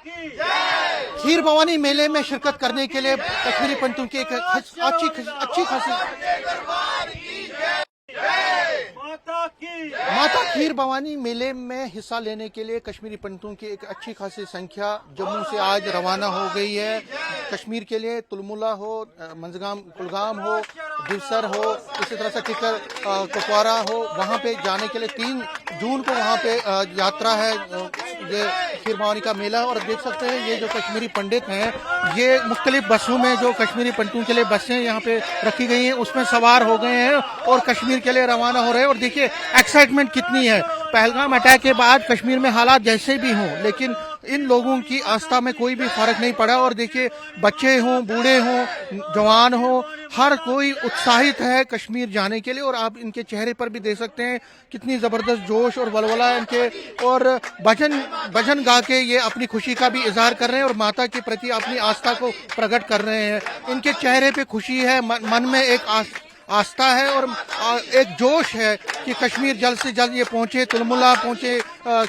खीर भवानी मेले में शिरकत करने के लिए कश्मीरी पंडितों की एक अच्छी खासी माता खीर भवानी मेले में हिस्सा लेने के लिए कश्मीरी पंडितों की एक अच्छी खासी संख्या जम्मू से आज रवाना हो गई है। कश्मीर के लिए तुलमुला हो, मंजगाम कुलगाम हो, दिवसर हो, इसी तरह से टिकर कुपवारा हो, वहां पे जाने के लिए 3 जून को वहां पे यात्रा है ये खीर भवानी का मेला। और देख सकते हैं ये जो कश्मीरी पंडित हैं ये मुख्तलिफ बसों में जो कश्मीरी पंडितों के लिए बसें यहाँ पे रखी गई हैं उसमें सवार हो गए हैं और कश्मीर के लिए रवाना हो रहे हैं। और देखिए एक्साइटमेंट कितनी है। पहलगाम अटैक के बाद कश्मीर में हालात जैसे भी हों लेकिन इन लोगों की आस्था में कोई भी फर्क नहीं पड़ा। और देखिए बच्चे हों, बूढ़े हों, जवान हों, हर कोई उत्साहित है कश्मीर जाने के लिए। और आप इनके चेहरे पर भी देख सकते हैं कितनी जबरदस्त जोश और वलवला है इनके। और भजन गा के ये अपनी खुशी का भी इजहार कर रहे हैं और माता के प्रति अपनी आस्था को प्रकट कर रहे हैं। इनके चेहरे पे खुशी है, मन में एक आस्था है और एक जोश है कि कश्मीर जल्द से जल्द ये पहुंचे, तुलमुला पहुंचे,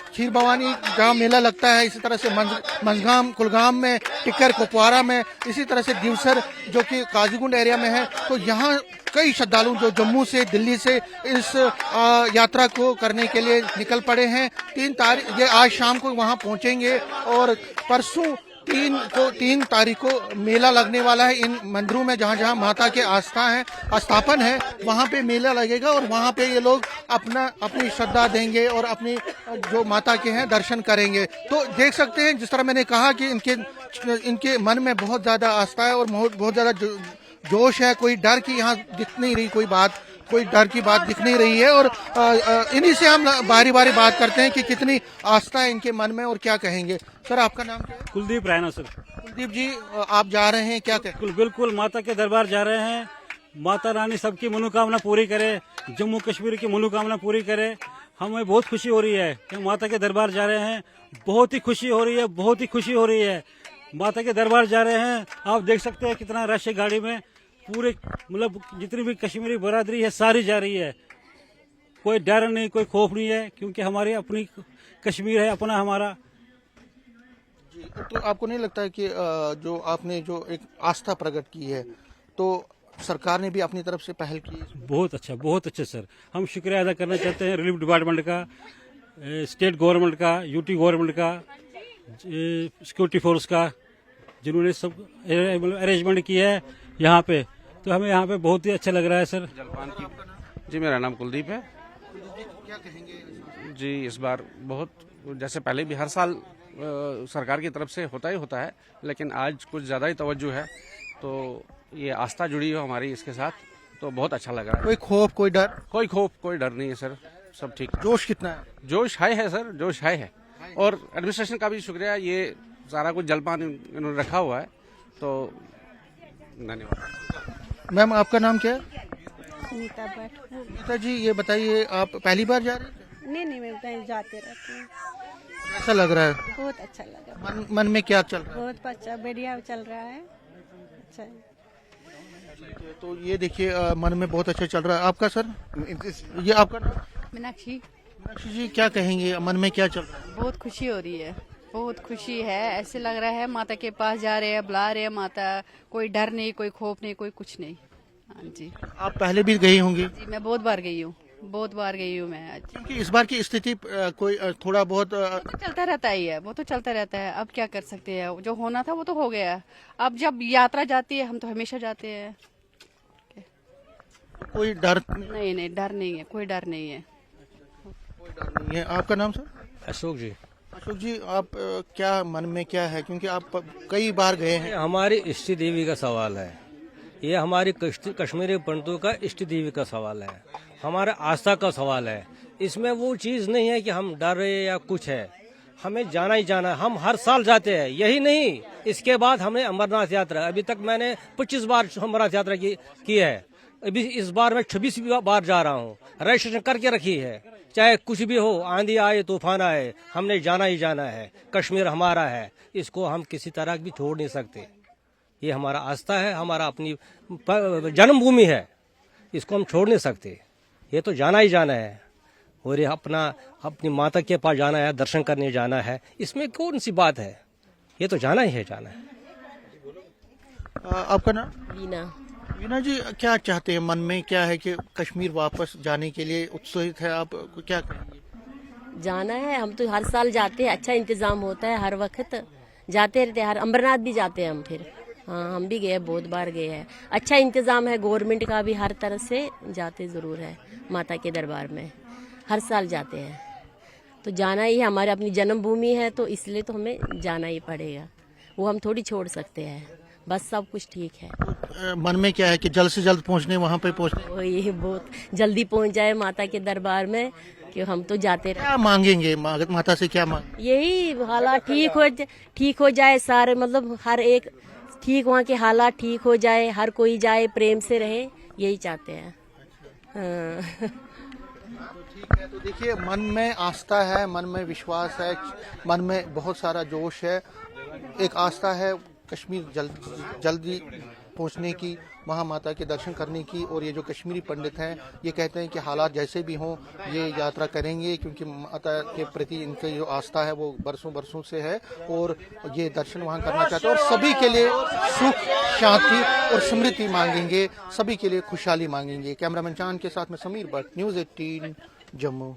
खीर भवानी जहाँ मेला लगता है, इसी तरह से मंजगाम कुलगाम में, टिक्कर कुपवारा में, इसी तरह से दिवसर जो कि काजीगुंड एरिया में है। तो यहाँ कई श्रद्धालु जो जम्मू से, दिल्ली से इस यात्रा को करने के लिए निकल पड़े हैं। 3 तारीख ये आज शाम को वहाँ पहुंचेंगे और परसों 3 तारीख को मेला लगने वाला है इन मंदिरों में जहाँ जहाँ माता के स्थापन है वहाँ पे मेला लगेगा और वहाँ पे ये लोग अपनी श्रद्धा देंगे और अपनी जो माता के हैं दर्शन करेंगे। तो देख सकते हैं जिस तरह मैंने कहा कि इनके मन में बहुत ज्यादा आस्था है और बहुत ज्यादा जोश है। कोई डर की यहाँ दिख नहीं रही, कोई डर की बात दिख नहीं रही है। और इन्हीं से हम बारी बारी बात करते हैं कि कितनी आस्था है इनके मन में और क्या कहेंगे। सर आपका नाम क्या है? कुलदीप रायना सर। कुलदीप जी आप जा रहे हैं, क्या कहें? बिल्कुल माता के दरबार जा रहे हैं। माता रानी सबकी मनोकामना पूरी करे, जम्मू कश्मीर की मनोकामना पूरी करे। हमें बहुत खुशी हो रही है कि माता के दरबार जा रहे हैं। बहुत ही खुशी हो रही है, माता के दरबार जा रहे हैं। आप देख सकते हैं कितना रश है गाड़ी में। पूरे मतलब जितनी भी कश्मीरी बरादरी है सारी जा रही है। कोई डर नहीं, कोई खौफ नहीं है क्योंकि हमारी अपनी कश्मीर है, अपना हमारा। जी, तो आपको नहीं लगता है कि जो आपने जो एक आस्था प्रकट की है तो सरकार ने भी अपनी तरफ से पहल की? बहुत अच्छा सर। हम शुक्रिया अदा करना चाहते हैं रिलीफ डिपार्टमेंट का, स्टेट गवर्नमेंट का, यूटी गवर्नमेंट का, सिक्योरिटी फोर्स का, जिन्होंने सब अरेंजमेंट किया है यहाँ पे। तो हमें यहाँ पे बहुत ही अच्छा लग रहा है सर। जलपान की जी, मेरा नाम कुलदीप है। क्या कहेंगे? जी इस बार बहुत, जैसे पहले भी हर साल सरकार की तरफ से होता है लेकिन आज कुछ ज़्यादा ही तवज्जो है। तो ये आस्था जुड़ी हो हमारी इसके साथ, तो बहुत अच्छा लग रहा है। कोई खौफ, कोई डर? कोई डर नहीं है सर, सब ठीक है। जोश कितना है? जोश है सर, जोश है। और एडमिनिस्ट्रेशन का भी शुक्रिया, ये सारा कुछ जलपान इन्होंने रखा हुआ है, तो धन्यवाद। मैम आपका नाम क्या है? सुनीता भट्ट। सुनीता जी ये बताइए आप पहली बार जा रहे हैं? नहीं मैं जाते रहती हूँ। कैसा लग रहा है? बहुत अच्छा लगा। मन में क्या चल रहा है? बहुत अच्छा, बढ़िया चल रहा है। अच्छा है। तो ये देखिए मन में बहुत अच्छा चल रहा है। आपका सर? ये आपका नाम? मीनाक्षी। मीनाक्षी जी क्या कहेंगे, मन में क्या चल रहा है? बहुत खुशी हो रही है, बहुत खुशी है। ऐसे लग रहा है माता के पास जा रहे हैं, बुला रहे हैं माता। कोई डर नहीं, कोई खौफ नहीं, कोई कुछ नहीं। हाँ जी। आप पहले भी गई होंगी? जी मैं बहुत बार गई हूँ मैं आज। क्योंकि इस बार की स्थिति कोई थोड़ा बहुत तो चलता रहता ही है, वो तो चलता रहता है। अब क्या कर सकते हैं, जो होना था वो तो हो गया। अब जब यात्रा जाती है हम तो हमेशा जाते हैं। कोई डर नहीं, डर नहीं है, कोई डर नहीं है। नहीं है। आपका नाम सर? अशोक जी। अशोक जी आप क्या मन में क्या है, क्योंकि आप कई बार गए हैं? हमारी इष्ट देवी का सवाल है, ये हमारी कश्मीरी पंडितों का इष्ट देवी का सवाल है, हमारा आस्था का सवाल है। इसमें वो चीज नहीं है कि हम डर रहे या कुछ है, हमें जाना ही जाना है। हम हर साल जाते हैं, यही नहीं इसके बाद हमने अमरनाथ यात्रा, अभी तक मैंने 25 बार अमरनाथ यात्रा की है। अभी इस बार मैं 26 बार जा रहा हूँ, रजिस्ट्रेशन करके रखी है। चाहे कुछ भी हो, आंधी आए तूफान आए, हमने जाना ही जाना है। कश्मीर हमारा है, इसको हम किसी तरह भी छोड़ नहीं सकते। ये हमारा आस्था है, हमारा अपनी जन्मभूमि है, इसको हम छोड़ नहीं सकते। ये तो जाना ही जाना है और ये अपनी माता के पास जाना है, दर्शन करने जाना है, इसमें कौन सी बात है। ये तो जाना ही है, जाना है। आपका नाम? वीना। वीना जी, क्या चाहते हैं, मन में क्या है कि कश्मीर वापस जाने के लिए उत्सुक है आप, क्या करेंगे? जाना है, हम तो हर साल जाते हैं, अच्छा इंतजाम होता है, हर वक्त जाते रहते हैं, हर अमरनाथ भी जाते हैं हम फिर। हाँ, हम भी गए, बहुत बार गए हैं, अच्छा इंतजाम है गवर्नमेंट का भी, हर तरह से जाते जरूर है माता के दरबार में, हर साल जाते हैं। तो जाना ही, हमारे अपनी जन्मभूमि है तो इसलिए तो हमें जाना ही पड़ेगा, वो हम थोड़ी छोड़ सकते हैं, बस सब कुछ ठीक है। मन में क्या है कि जल्द से जल्द पहुंचने, वहां पे पहुंचने? वो ये बहुत जल्दी पहुंच जाए माता के दरबार में, कि हम तो जाते रहे। क्या मांगेंगे माता से, क्या मांग? यही हालात ठीक हो जाए सारे, मतलब हर एक ठीक, वहाँ के हालात ठीक हो जाए, हर कोई जाए, प्रेम से रहे, यही चाहते हैं। हाँ। ठीक है, तो देखिए, मन में आस्था है, मन में विश्वास है, मन में बहुत सारा जोश है, एक आस्था है कश्मीर जल्दी पहुंचने की, वहां माता के दर्शन करने की। और ये जो कश्मीरी पंडित हैं, ये कहते हैं कि हालात जैसे भी हों ये यात्रा करेंगे, क्योंकि माता के प्रति इनकी जो आस्था है वो बरसों से है, और ये दर्शन वहां करना चाहते हैं, और सभी के लिए सुख, शांति और समृद्धि मांगेंगे, सभी के लिए खुशहाली मांगेंगे। कैमरामैन चांद के साथ में समीर भट्ट, न्यूज़ 18 जम्मू।